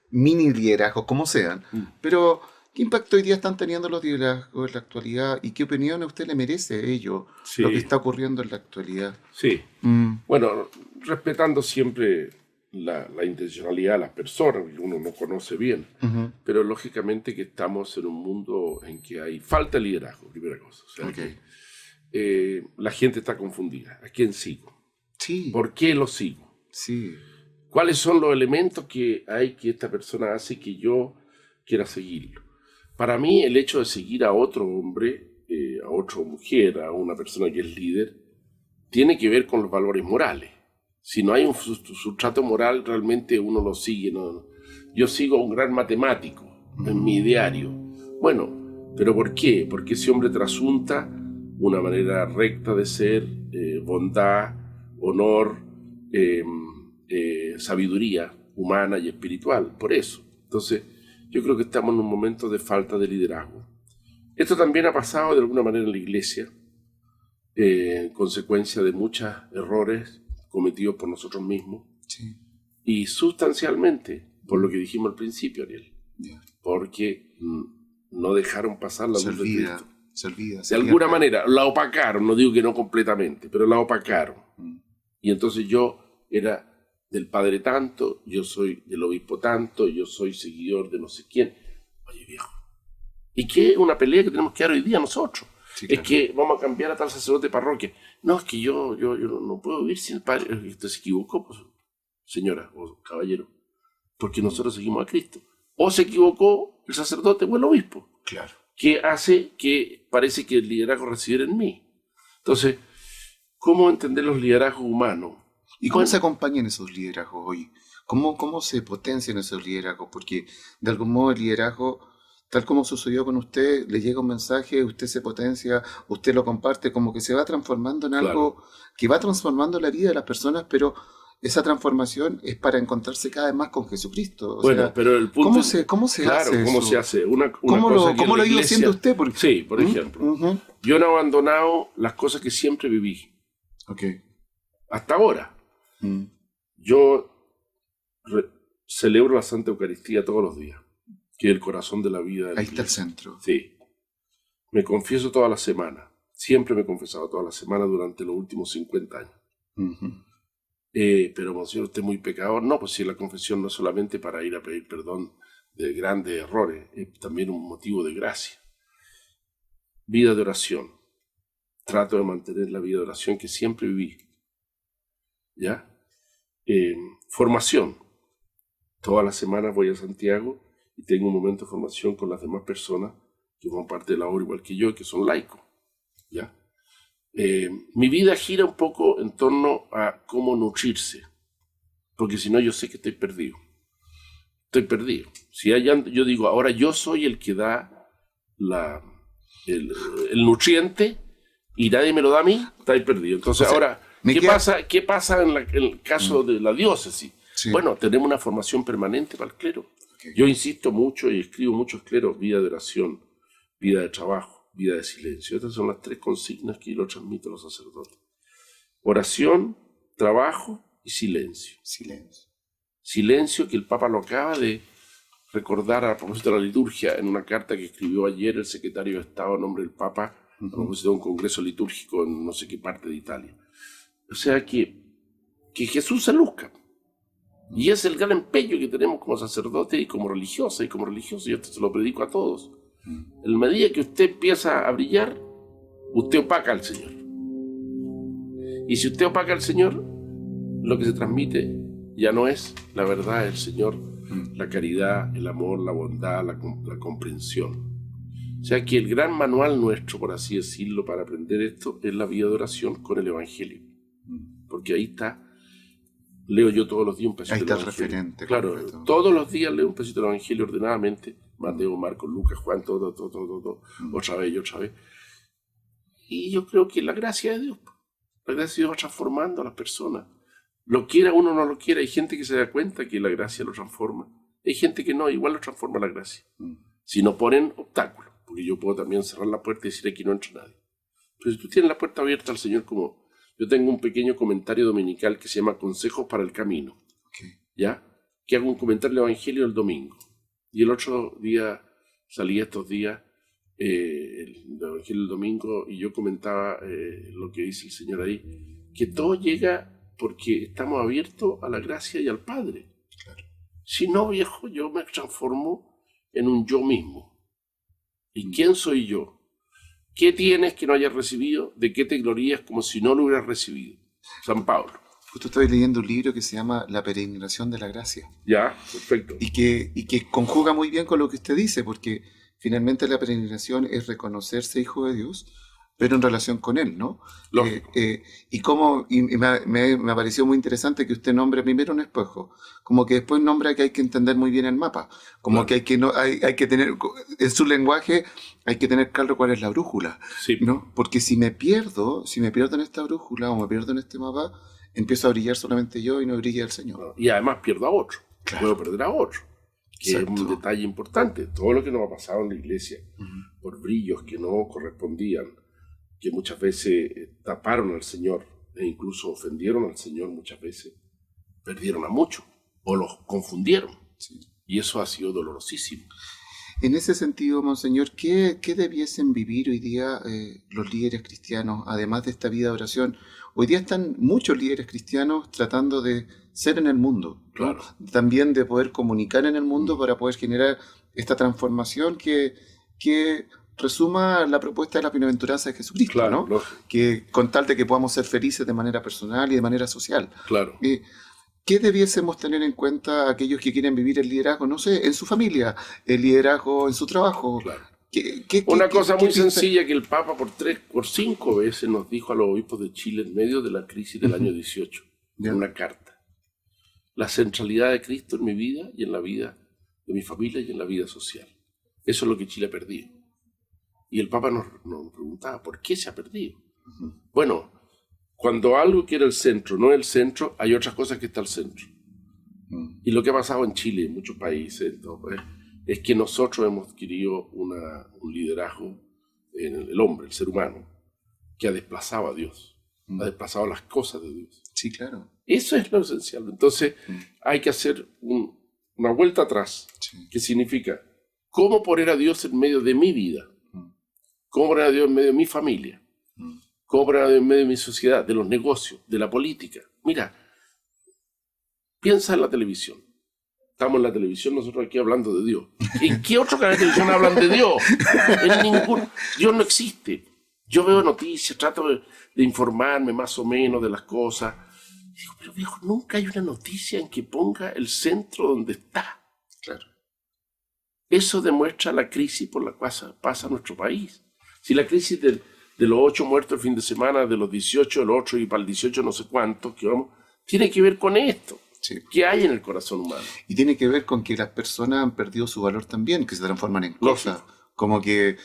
mini liderazgo, como sean, pero ¿qué impacto hoy día están teniendo los liderazgos en la actualidad y qué opinión a usted le merece ello, lo que está ocurriendo en la actualidad? Sí, bueno, respetando siempre la intencionalidad de las personas, que uno no conoce bien, pero lógicamente que estamos en un mundo en que hay falta de liderazgo, primera cosa. O sea, que, la gente está confundida. ¿A quién sigo? Sí. ¿Por qué lo sigo? Sí. ¿Cuáles son los elementos que hay que esta persona hace que yo quiera seguirlo? Para mí, el hecho de seguir a otro hombre, a otra mujer, a una persona que es líder, tiene que ver con los valores morales. Si no hay un sustrato moral, realmente uno lo sigue. ¿No? Yo sigo a un gran matemático en mi diario. Bueno, ¿pero por qué? Porque ese hombre trasunta una manera recta de ser, bondad, honor, sabiduría. humana y espiritual, por eso. Entonces, yo creo que estamos en un momento de falta de liderazgo. Esto también ha pasado de alguna manera en la iglesia, en consecuencia de muchos errores cometidos por nosotros mismos, Sí. y sustancialmente, por lo que dijimos al principio, Ariel, porque no dejaron pasar la luz de Cristo. Se olvida. De alguna manera, la opacaron, no digo que no completamente, pero la opacaron. Y entonces yo era del padre tanto, yo soy del obispo tanto, yo soy seguidor de no sé quién. Oye, viejo, ¿y qué es una pelea que tenemos que dar hoy día nosotros? Sí, claro. Es que vamos a cambiar a tal sacerdote de parroquia. No, es que yo no puedo vivir sin el padre. Usted se equivocó, pues, señora o caballero, porque nosotros seguimos a Cristo. O se equivocó el sacerdote o el obispo. Claro. Que hace que parece que el liderazgo residiera en mí. Entonces, ¿cómo entender los liderazgos humanos? ¿Y cómo se acompañan esos liderazgos hoy? ¿Cómo se potencian esos liderazgos? Porque de algún modo el liderazgo, tal como sucedió con usted, le llega un mensaje, usted se potencia, usted lo comparte, como que se va transformando en algo que va transformando la vida de las personas, pero esa transformación es para encontrarse cada vez más con Jesucristo. Pero el punto ¿cómo se hace ¿cómo eso? se hace? ¿Cómo lo ha ido haciendo usted? Porque... Sí, por ejemplo. Yo no he abandonado las cosas que siempre viví. Okay. Hasta ahora. Yo celebro la Santa Eucaristía todos los días, que es el corazón de la vida. Ahí está el centro. Sí. Me confieso toda la semana. Siempre me he confesado toda la semana durante los últimos 50 años. Pero, monseñor, usted es muy pecador. No, pues si la confesión no es solamente para ir a pedir perdón de grandes errores, es también un motivo de gracia. Vida de oración. Trato de mantener la vida de oración que siempre viví. ¿Ya? Formación. Todas las semanas voy a Santiago y tengo un momento de formación con las demás personas que forman parte de la obra igual que yo, que son laicos. ¿Ya? Mi vida gira un poco en torno a cómo nutrirse, porque si no yo sé que estoy perdido. Si yo digo, ahora yo soy el que da el nutriente y nadie me lo da a mí, estoy perdido. Entonces, ahora, ¿qué pasa en el caso de la diócesis? Sí. Bueno, tenemos una formación permanente para el clero. Okay. Yo insisto mucho y escribo muchos cleros: vida de oración, vida de trabajo, vida de silencio. Estas son las 3 consignas que yo lo transmito a los sacerdotes. Oración, trabajo y silencio. Silencio, que el Papa lo acaba de recordar a propósito de la liturgia en una carta que escribió ayer el secretario de Estado a nombre del Papa a propósito de un congreso litúrgico en no sé qué parte de Italia. O sea, que Jesús se luzca. Y es el gran empeño que tenemos como sacerdotes y como religiosas y como religiosos. Y esto se lo predico a todos. En la medida que usted empieza a brillar, usted opaca al Señor. Y si usted opaca al Señor, lo que se transmite ya no es la verdad del Señor, la caridad, el amor, la bondad, la comprensión. O sea que el gran manual nuestro, por así decirlo, para aprender esto es la vida de oración con el Evangelio. Porque ahí está, leo yo todos los días un pedacito del Evangelio. Ahí está el referente. Claro, completo. Todos los días leo un pedacito del Evangelio ordenadamente. Mateo, Marcos, Lucas, Juan, todo. Otra vez y otra vez. Y yo creo que la gracia de Dios. La gracia de Dios va transformando a las personas. Lo quiera uno o no lo quiera. Hay gente que se da cuenta que la gracia lo transforma. Hay gente que no, igual lo transforma la gracia. Si no ponen obstáculos. Porque yo puedo también cerrar la puerta y decir aquí no entra nadie. Pero si tú tienes la puerta abierta al Señor, como yo tengo un pequeño comentario dominical que se llama Consejos para el Camino. ¿Ya? Que hago un comentario del Evangelio el domingo. Y el otro día, salí estos días, el Evangelio del domingo, y yo comentaba lo que dice el Señor ahí, que todo llega porque estamos abiertos a la gracia y al Padre. Claro. Si no, viejo, yo me transformo en un yo mismo. ¿Y quién soy yo? ¿Qué tienes que no hayas recibido? ¿De qué te glorías como si no lo hubieras recibido? San Pablo. Justo estoy leyendo un libro que se llama La peregrinación de la gracia. Ya, perfecto. Y que conjuga muy bien con lo que usted dice, porque finalmente la peregrinación es reconocerse hijo de Dios, pero en relación con Él, ¿no? Y me pareció muy interesante que usted nombre primero un espejo, como que después nombra que hay que entender muy bien el mapa, como que hay que tener, en su lenguaje, hay que tener claro cuál es la brújula, ¿no? Porque si me pierdo en esta brújula o me pierdo en este mapa, empiezo a brillar solamente yo y no brilla el Señor. Y además pierdo a otro. puedo perder a otro. Que Exacto. Es un detalle importante. Todo lo que nos ha pasado en la iglesia, por brillos que no correspondían, que muchas veces taparon al Señor e incluso ofendieron al Señor muchas veces, perdieron a muchos o los confundieron. Sí. Y eso ha sido dolorosísimo. En ese sentido, Monseñor, ¿qué debiesen vivir hoy día los líderes cristianos, además de esta vida de oración? Hoy día están muchos líderes cristianos tratando de ser en el mundo, claro. ¿no? También de poder comunicar en el mundo para poder generar esta transformación que resuma la propuesta de la bienaventuranza de Jesucristo, claro, ¿no? Que con tal de que podamos ser felices de manera personal y de manera social. Claro. ¿Qué debiésemos tener en cuenta aquellos que quieren vivir el liderazgo, no sé, en su familia, el liderazgo en su trabajo? Claro. Una cosa muy sencilla que el Papa por 5 veces nos dijo a los obispos de Chile en medio de la crisis del año 18, en una carta. La centralidad de Cristo en mi vida y en la vida de mi familia y en la vida social. Eso es lo que Chile ha perdido. Y el Papa nos preguntaba, ¿por qué se ha perdido? Bueno, cuando algo que era el centro no es el centro, hay otras cosas que están al centro. Y lo que ha pasado en Chile, en muchos países, entonces, es que nosotros hemos adquirido un liderazgo en el hombre, el ser humano, que ha desplazado a Dios, ha desplazado las cosas de Dios. Sí, claro. Eso es lo esencial. Entonces hay que hacer una vuelta atrás, que significa cómo poner a Dios en medio de mi vida, cómo poner a Dios en medio de mi familia, cómo poner a Dios en medio de mi sociedad, de los negocios, de la política. Mira, piensa en la televisión. Estamos en la televisión nosotros aquí hablando de Dios. ¿En qué otro canal de televisión hablan de Dios? En ningún. Dios no existe. Yo veo noticias, trato de informarme más o menos de las cosas. Y digo, pero viejo, nunca hay una noticia en que ponga el centro donde está. Claro. Eso demuestra la crisis por la cual pasa nuestro país. Si la crisis de los 8 muertos el fin de semana, de los 18, el 8 y para el 18 no sé cuántos, tiene que ver con esto. Sí. ¿Qué hay en el corazón humano? Y tiene que ver con que las personas han perdido su valor también, que se transforman en cosas. Lógico. Como que,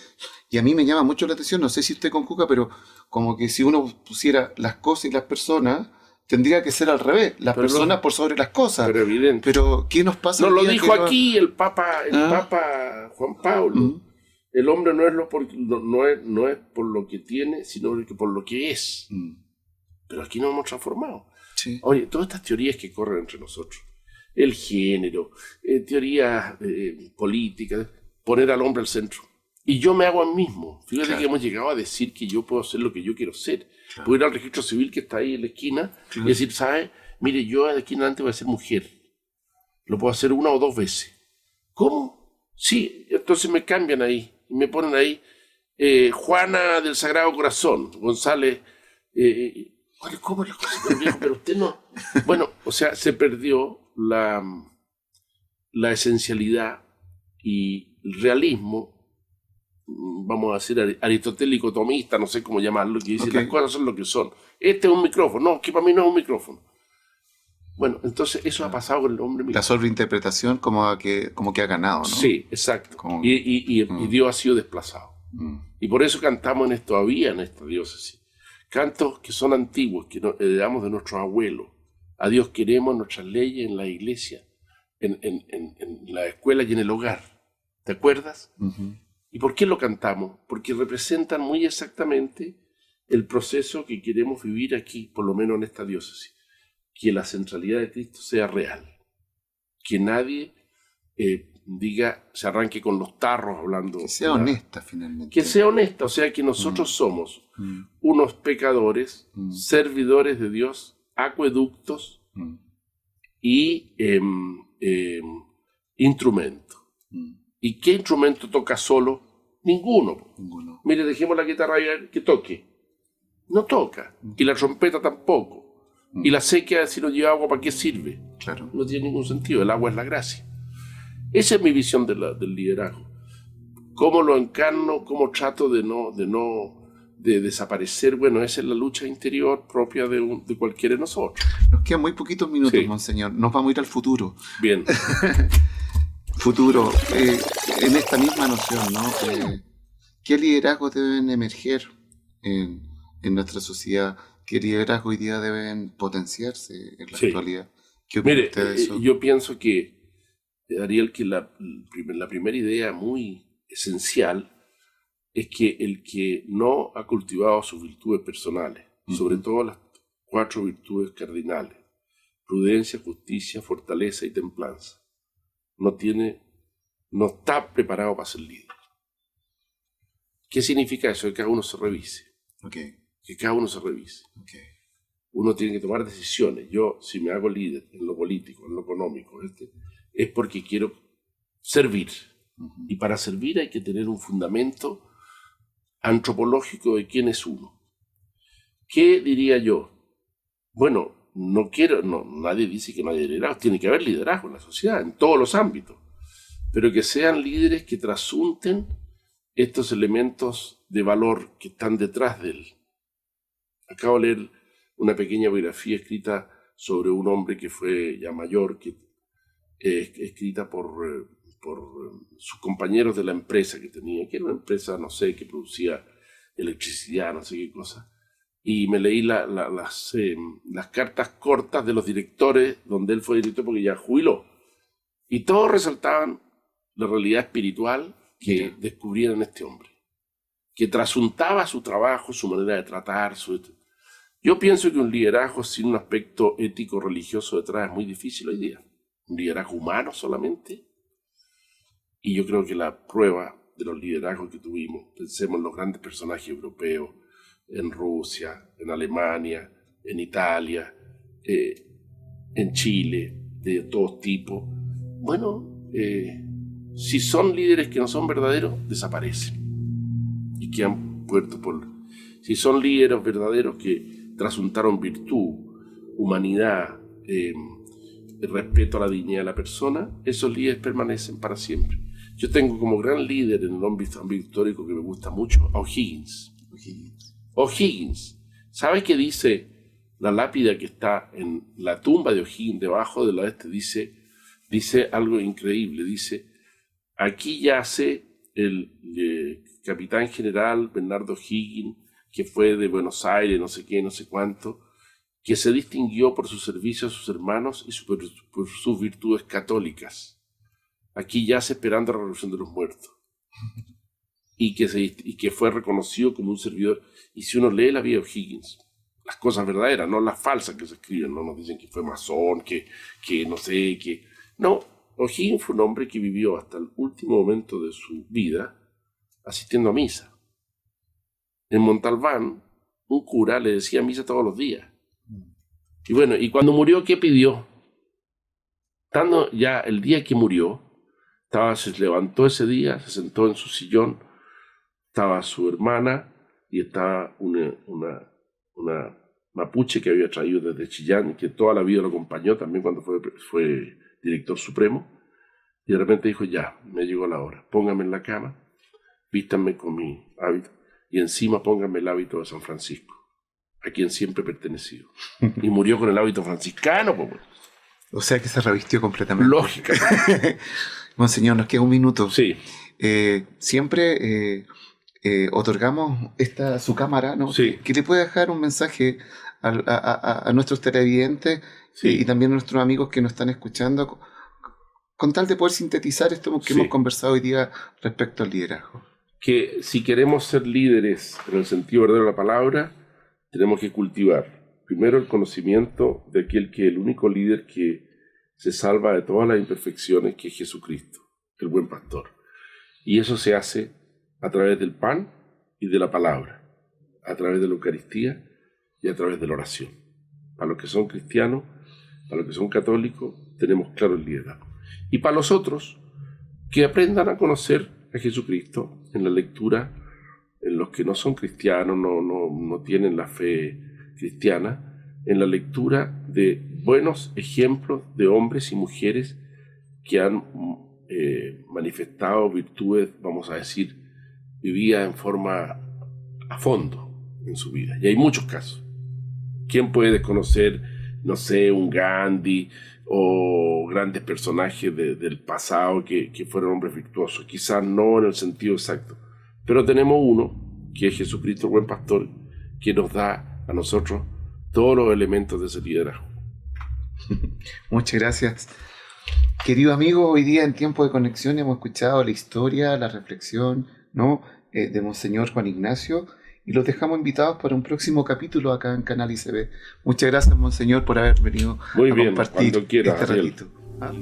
y a mí me llama mucho la atención, no sé si usted conjuga, pero como que si uno pusiera las cosas y las personas, tendría que ser al revés, las personas por sobre las cosas. Pero evidente. Pero ¿qué nos pasa? Nos lo dijo aquí el Papa Papa Juan Pablo. El hombre no es por lo que tiene, sino por lo que es. Pero aquí nos hemos transformado. Sí. Oye, todas estas teorías que corren entre nosotros, el género, teorías políticas, poner al hombre al centro. Y yo me hago a mí mismo. Fíjate que hemos llegado a decir que yo puedo ser lo que yo quiero ser. Claro. Puedo ir al registro civil que está ahí en la esquina y decir, ¿sabes? Mire, yo de aquí en adelante voy a ser mujer. Lo puedo hacer 1 o 2 veces. ¿Cómo? Sí, entonces me cambian ahí. Y me ponen ahí Juana del Sagrado Corazón, González. Bueno, ¿cómo es la cosa? Pero viejo, pero usted no. Bueno, o sea, se perdió la esencialidad y el realismo, vamos a decir aristotélico tomista, no sé cómo llamarlo, que dice las cosas son lo que son. Este es un micrófono, no, que para mí no es un micrófono. Bueno, entonces eso ha pasado con el hombre mismo. La sobreinterpretación como que ha ganado, ¿no? Sí, exacto. Y Dios ha sido desplazado. Y por eso cantamos todavía en esta diócesis. Cantos que son antiguos, que heredamos de nuestros abuelos. A Dios queremos en nuestras leyes, en la iglesia, en la escuela y en el hogar. ¿Te acuerdas? ¿Y por qué lo cantamos? Porque representan muy exactamente el proceso que queremos vivir aquí, por lo menos en esta diócesis. Que la centralidad de Cristo sea real. Que nadie se arranque con los tarros hablando. Que sea honesta finalmente. Que sea honesta, o sea que nosotros somos unos pecadores, servidores de Dios, acueductos y instrumentos. ¿Y qué instrumento toca solo? Ninguno. Mire, dejemos la guitarra que toque. No toca. Y la trompeta tampoco. Y la sequía, si no lleva agua, ¿para qué sirve? Claro. No tiene ningún sentido. El agua es la gracia. Esa es mi visión del liderazgo. ¿Cómo lo encarno? ¿Cómo trato de desaparecer? Bueno, esa es la lucha interior propia de cualquiera de nosotros. Nos quedan muy poquitos minutos, Monseñor. Nos vamos a ir al futuro. Bien. Futuro. En esta misma noción, ¿no? ¿Qué liderazgos deben emerger en nuestra sociedad? ¿Qué liderazgo hoy día deben potenciarse en la actualidad? ¿Qué opina Mire, usted de eso? yo pienso que, Ariel, que la primera idea muy esencial es que el que no ha cultivado sus virtudes personales, sobre todo las 4 virtudes cardinales, prudencia, justicia, fortaleza y templanza, no está preparado para ser líder. ¿Qué significa eso? Que cada uno se revise. Okay. Que cada uno se revise. Okay. Uno tiene que tomar decisiones. Yo, si me hago líder en lo político, en lo económico, es porque quiero servir. Y para servir hay que tener un fundamento antropológico de quién es uno. ¿Qué diría yo? Bueno, nadie dice que no haya liderazgo. Tiene que haber liderazgo en la sociedad, en todos los ámbitos. Pero que sean líderes que trasunten estos elementos de valor que están detrás de él. Acabo de leer una pequeña biografía escrita sobre un hombre que fue ya mayor, escrita por sus compañeros de la empresa que tenía, que era una empresa, no sé, que producía electricidad, no sé qué cosa. Y me leí las cartas cortas de los directores, donde él fue director porque ya jubiló. Y todos resaltaban la realidad espiritual que descubrían en este hombre, que trasuntaba su trabajo, su manera de tratar. Yo pienso que un liderazgo sin un aspecto ético religioso detrás es muy difícil hoy día. Un liderazgo humano solamente. Y yo creo que la prueba de los liderazgos que tuvimos, pensemos en los grandes personajes europeos, en Rusia, en Alemania, en Italia, en Chile, de todos tipos. Bueno, si son líderes que no son verdaderos, desaparecen y quedan puertos por... Si son líderes verdaderos que trasuntaron virtud, humanidad, el respeto a la dignidad de la persona, esos líderes permanecen para siempre. Yo tengo como gran líder en el ámbito histórico que me gusta mucho a O'Higgins. O'Higgins. ¿Sabe qué dice la lápida que está en la tumba de O'Higgins, debajo de la dice algo increíble? Dice, aquí yace el capitán general Bernardo O'Higgins, que fue de Buenos Aires, no sé qué, no sé cuánto, que se distinguió por su servicio a sus hermanos y por sus virtudes católicas. Aquí yace esperando la revolución de los muertos. Y que fue reconocido como un servidor. Y si uno lee la vida de O'Higgins, las cosas verdaderas, no las falsas que se escriben, no nos dicen que fue masón, que no sé, que... No, O'Higgins fue un hombre que vivió hasta el último momento de su vida asistiendo a misa. En Montalbán, un cura le decía misa todos los días. Y bueno, y cuando murió, ¿qué pidió? Estando ya el día que murió, se levantó ese día, se sentó en su sillón, estaba su hermana y estaba una mapuche que había traído desde Chillán, que toda la vida lo acompañó también cuando fue director supremo, y de repente dijo, ya, me llegó la hora, póngame en la cama, vístanme con mi hábito, y encima pónganme el hábito de San Francisco, a quien siempre he pertenecido. Y murió con el hábito franciscano, pues. O sea que se revistió completamente. Lógica. Monseñor, nos queda un minuto. Sí. Siempre otorgamos su cámara, ¿no? Sí. Que le puede dejar un mensaje a nuestros televidentes, sí, y también a nuestros amigos que nos están escuchando, con tal de poder sintetizar esto que hemos conversado hoy día respecto al liderazgo. Que si queremos ser líderes en el sentido verdadero de la palabra, tenemos que cultivar primero el conocimiento de el único líder que se salva de todas las imperfecciones, que es Jesucristo, el buen pastor. Y eso se hace a través del pan y de la palabra, a través de la Eucaristía y a través de la oración. Para los que son cristianos, para los que son católicos, tenemos claro el liderazgo. Y para los otros, que aprendan a conocer a Jesucristo en la lectura, en los que no son cristianos, no tienen la fe cristiana, en la lectura de buenos ejemplos de hombres y mujeres que han manifestado virtudes, vamos a decir, vividas en forma a fondo en su vida. Y hay muchos casos. ¿Quién puede desconocer, no sé, un Gandhi o grandes personajes del pasado que fueron hombres virtuosos? Quizás no en el sentido exacto, pero tenemos uno, que es Jesucristo, el buen pastor, que nos da a nosotros todos los elementos de ese liderazgo. Muchas gracias. Querido amigo, hoy día en Tiempo de Conexión hemos escuchado la historia, la reflexión, ¿no? De Monseñor Juan Ignacio, y los dejamos invitados para un próximo capítulo acá en Canal ICB. Muchas gracias, Monseñor, por haber venido Muy a bien, compartir cuando quiera, este Ariel. ratito. ¿Ah?